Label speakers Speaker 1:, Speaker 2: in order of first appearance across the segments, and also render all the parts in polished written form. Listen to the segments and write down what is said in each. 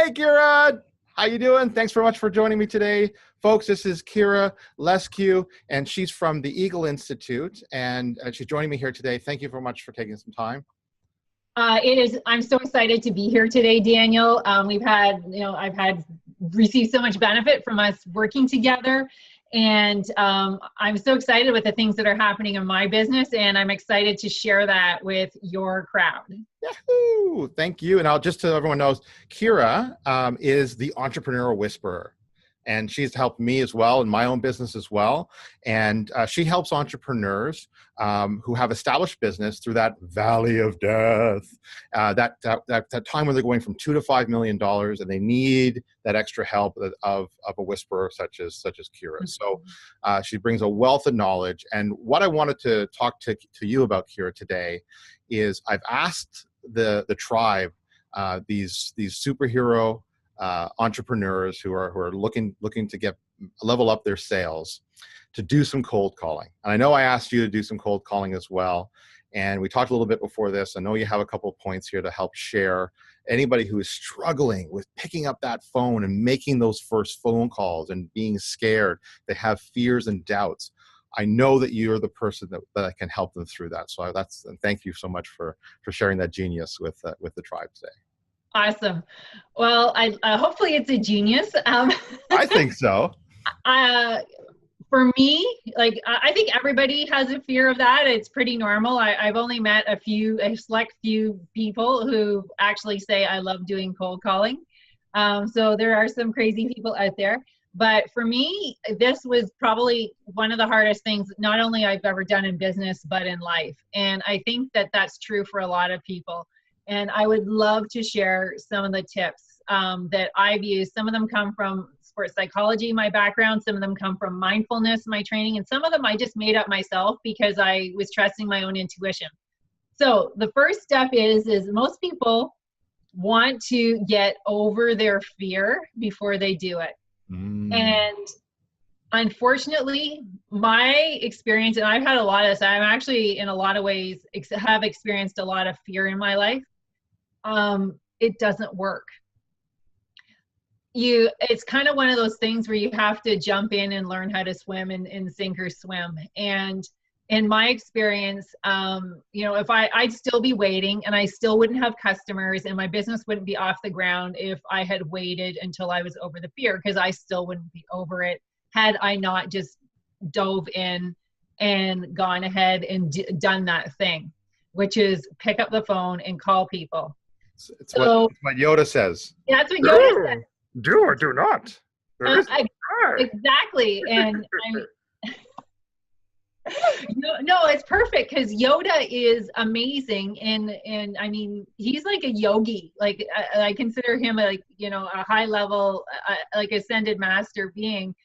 Speaker 1: Hey, Kira. How you doing? Thanks very much for joining me today. Folks, this is Kira Leskew, and she's from the Eagle Institute, and she's joining me here today. Thank you very much for taking some time.
Speaker 2: I'm so excited to be here today, Daniel. I've received so much benefit from us working together. And I'm so excited with the things that are happening in my business, and I'm excited to share that with your crowd.
Speaker 1: Yahoo! Thank you. And just so everyone knows, Kira is the entrepreneurial whisperer. And she's helped me as well in my own business as well. And she helps entrepreneurs who have established business through that valley of death, that time when they're going from $2 to $5 million and they need that extra help of a whisperer such as Kira. So she brings a wealth of knowledge. And what I wanted to talk to you about, Kira, today is I've asked the tribe, these superhero entrepreneurs who are looking to level up their sales, to do some cold calling. And I know I asked you to do some cold calling as well. And we talked a little bit before this. I know you have a couple of points here to help share. Anybody who is struggling with picking up that phone and making those first phone calls and being scared, they have fears and doubts. I know that you're the person that can help them through that. So thank you so much for sharing that genius with the tribe today.
Speaker 2: Awesome. Well, hopefully it's a genius.
Speaker 1: I think so.
Speaker 2: For me, I think everybody has a fear of that. It's pretty normal. I've only met a select few people who actually say, I love doing cold calling. So there are some crazy people out there. But for me, this was probably one of the hardest things, not only I've ever done in business, but in life. And I think that that's true for a lot of people. And I would love to share some of the tips that I've used. Some of them come from sports psychology, my background. Some of them come from mindfulness, my training. And some of them I just made up myself because I was trusting my own intuition. So the first step is most people want to get over their fear before they do it. And unfortunately, my experience, and I've had a lot of this, I'm actually in a lot of ways have experienced a lot of fear in my life. It doesn't work. It's kind of one of those things where you have to jump in and learn how to swim and sink or swim. And in my experience, if I'd still be waiting and I still wouldn't have customers and my business wouldn't be off the ground if I had waited until I was over the fear, because I still wouldn't be over it had I not just dove in and gone ahead and done that thing, which is pick up the phone and call people.
Speaker 1: It's what Yoda says.
Speaker 2: Yeah, that's what Yoda says.
Speaker 1: Do or do not.
Speaker 2: Exactly. And no, it's perfect because Yoda is amazing. And I mean, he's like a yogi. Like I consider him a high level, ascended master being.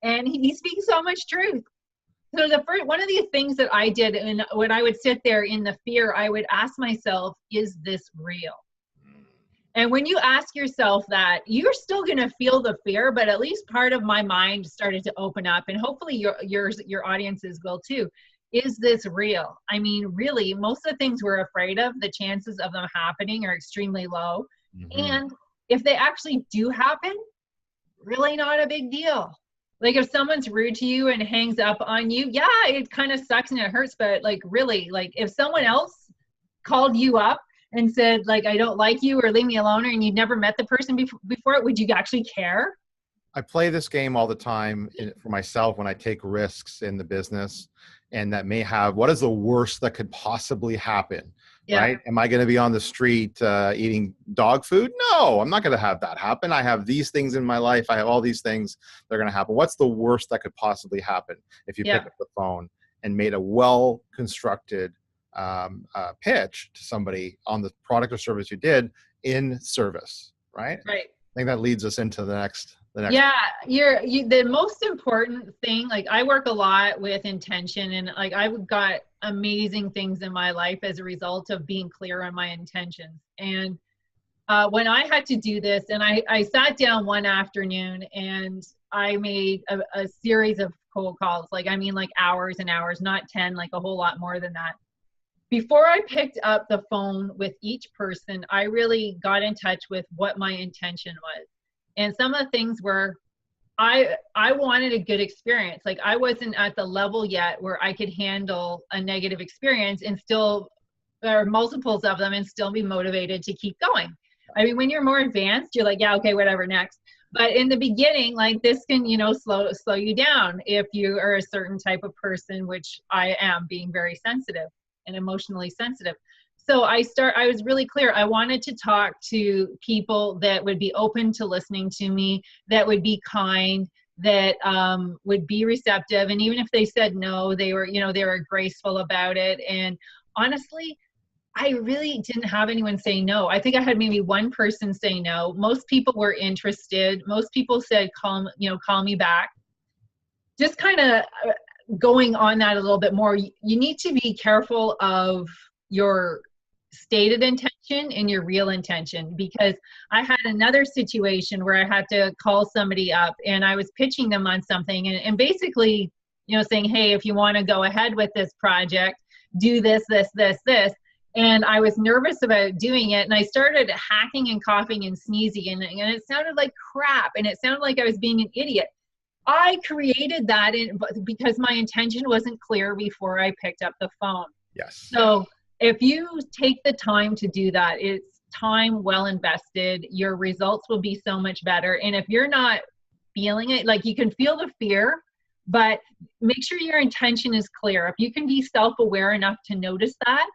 Speaker 2: And he speaks so much truth. So one of the things that I did, and when I would sit there in the fear, I would ask myself, is this real? And when you ask yourself that, you're still going to feel the fear, but at least part of my mind started to open up, and hopefully your audiences will too. Is this real? I mean, really, most of the things we're afraid of, the chances of them happening are extremely low. Mm-hmm. And if they actually do happen, really not a big deal. Like if someone's rude to you and hangs up on you, yeah, it kind of sucks and it hurts, but really, if someone else called you up and said, I don't like you or leave me alone, and you'd never met the person before, would you actually care?
Speaker 1: I play this game all the time for myself when I take risks in the business, and that may have, what is the worst that could possibly happen? Yeah. Right? Am I going to be on the street eating dog food? No, I'm not going to have that happen. I have these things in my life. I have all these things that are going to happen. What's the worst that could possibly happen if you pick up the phone and made a well-constructed pitch to somebody on the product or service you did in service, right?
Speaker 2: Right.
Speaker 1: I think that leads us into the next.
Speaker 2: Yeah, the most important thing, I work a lot with intention, and I've got amazing things in my life as a result of being clear on my intentions. And when I had to do this, and I sat down one afternoon and I made a series of cold calls, hours and hours, not 10, a whole lot more than that. before I picked up the phone with each person, I really got in touch with what my intention was. And some of the things were, I wanted a good experience. Like, I wasn't at the level yet where I could handle a negative experience and still, or multiples of them, and still be motivated to keep going. I mean, when you're more advanced, you're like, yeah, okay, whatever, next. But in the beginning, like, this can, you know, slow you down if you are a certain type of person, which I am, being very sensitive and emotionally sensitive. So I was really clear. I wanted to talk to people that would be open to listening to me, that would be kind, that would be receptive. And even if they said no, they were, you know, they were graceful about it. And honestly, I really didn't have anyone say no. I think I had maybe one person say no. Most people were interested. Most people said, call me back. Just kind of going on that a little bit more, you need to be careful of your stated intention and your real intention, because I had another situation where I had to call somebody up and I was pitching them on something and basically, you know, saying, hey, if you want to go ahead with this project, do this, this, this, this. And I was nervous about doing it. And I started hacking and coughing and sneezing, and it sounded like crap. And it sounded like I was being an idiot. I created that because my intention wasn't clear before I picked up the phone.
Speaker 1: Yes.
Speaker 2: So if you take the time to do that, it's time well invested. Your results will be so much better. And if you're not feeling it, like, you can feel the fear, but make sure your intention is clear. If you can be self-aware enough to notice that,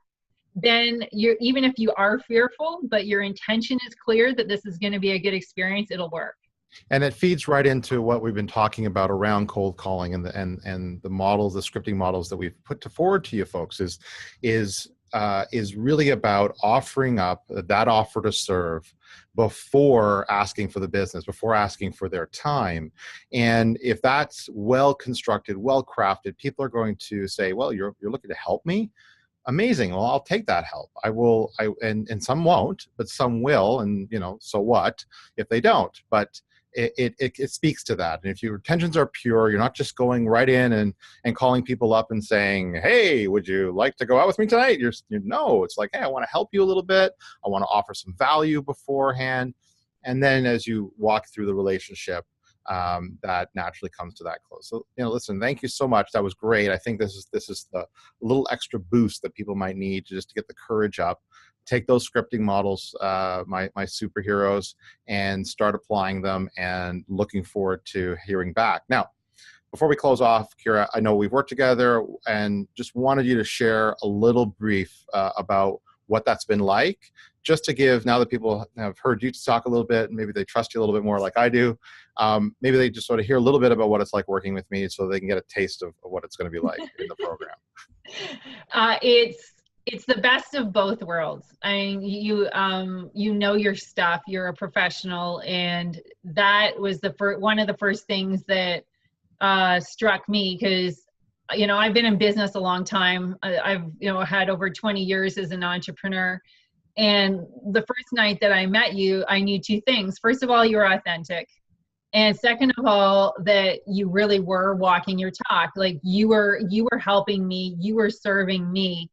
Speaker 2: then even if you are fearful, but your intention is clear that this is going to be a good experience, it'll work.
Speaker 1: And it feeds right into what we've been talking about around cold calling and the models, the scripting models that we've put forward to you folks is really about offering up that offer to serve before asking for the business, before asking for their time. And if that's well constructed, well crafted, people are going to say, well, you're looking to help me? Amazing. Well, I'll take that help. And some won't, but some will. And, you know, so what if they don't? But it speaks to that. And if your intentions are pure, you're not just going right in and calling people up and saying, hey, would you like to go out with me tonight? No, it's like, hey, I want to help you a little bit. I want to offer some value beforehand. And then as you walk through the relationship, that naturally comes to that close. So, you know, listen, thank you so much. That was great. I think this is the little extra boost that people might need just to get the courage up. Take those scripting models, my superheroes, and start applying them, and looking forward to hearing back. Now, before we close off, Kira, I know we've worked together and just wanted you to share a little brief about what that's been like, just to give, now that people have heard you talk a little bit, maybe they trust you a little bit more like I do, maybe they just sort of hear a little bit about what it's like working with me so they can get a taste of what it's going to be like in the program.
Speaker 2: It's the best of both worlds. I mean, you know your stuff. You're a professional, and that was one of the first things that struck me, because, you know, I've been in business a long time. I've, you know, had over 20 years as an entrepreneur. And the first night that I met you, I knew two things. First of all, you were authentic. And second of all, that you really were walking your talk. Like, you were helping me, you were serving me.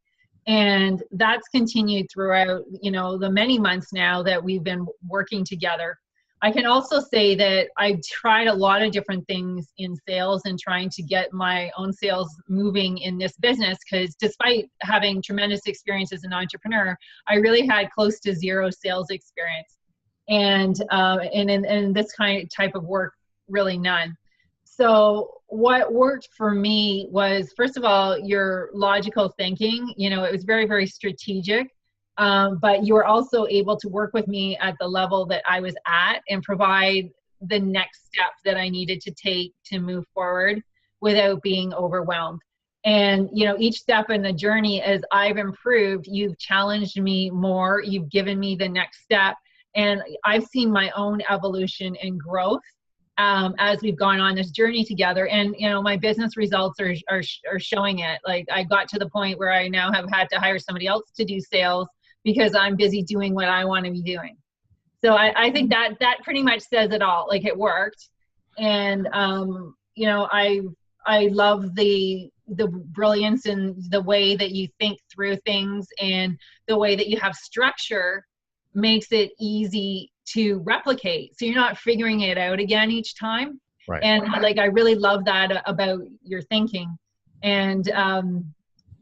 Speaker 2: And that's continued throughout, you know, the many months now that we've been working together. I can also say that I've tried a lot of different things in sales and trying to get my own sales moving in this business, because despite having tremendous experience as an entrepreneur, I really had close to zero sales experience. And in this type of work, really none. So what worked for me was, first of all, your logical thinking. You know, it was very, very strategic. But you were also able to work with me at the level that I was at and provide the next step that I needed to take to move forward without being overwhelmed. And, you know, each step in the journey, as I've improved, you've challenged me more, you've given me the next step. And I've seen my own evolution and growth as we've gone on this journey together. And, you know, my business results are showing it. Like, I got to the point where I now have had to hire somebody else to do sales because I'm busy doing what I want to be doing. So I think that pretty much says it all. Like, it worked. And, you know, I love the the brilliance in the way that you think through things, and the way that you have structure makes it easy to replicate. So you're not figuring it out again each time.
Speaker 1: Right.
Speaker 2: And like, I really love that about your thinking. And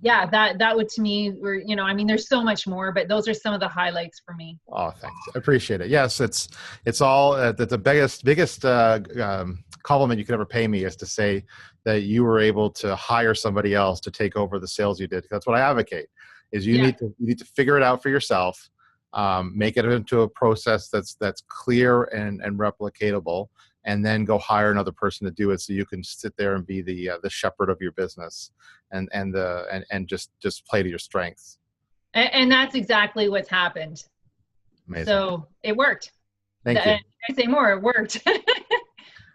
Speaker 2: yeah, that would, to me, were, you know, I mean, there's so much more, but those are some of the highlights for me.
Speaker 1: Oh, thanks. I appreciate it. Yes, it's all the biggest compliment you could ever pay me is to say that you were able to hire somebody else to take over the sales you did. That's what I advocate. Is you need to figure it out for yourself, make it into a process that's clear and replicatable, and then go hire another person to do it, so you can sit there and be the shepherd of your business and just play to your strengths.
Speaker 2: And that's exactly what's happened.
Speaker 1: Amazing.
Speaker 2: So it worked.
Speaker 1: Thank you.
Speaker 2: I say more, it worked.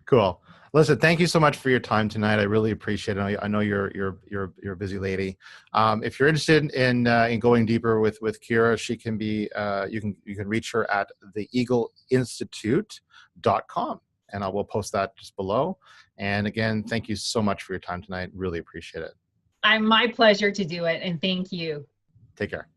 Speaker 1: Cool. Listen, thank you so much for your time tonight. I really appreciate it. I know you're a busy lady. If you're interested in going deeper with Kira, she can be you can reach her at theeagleinstitute.com, and I will post that just below. And again, thank you so much for your time tonight. Really appreciate it.
Speaker 2: My pleasure to do it, and thank you.
Speaker 1: Take care.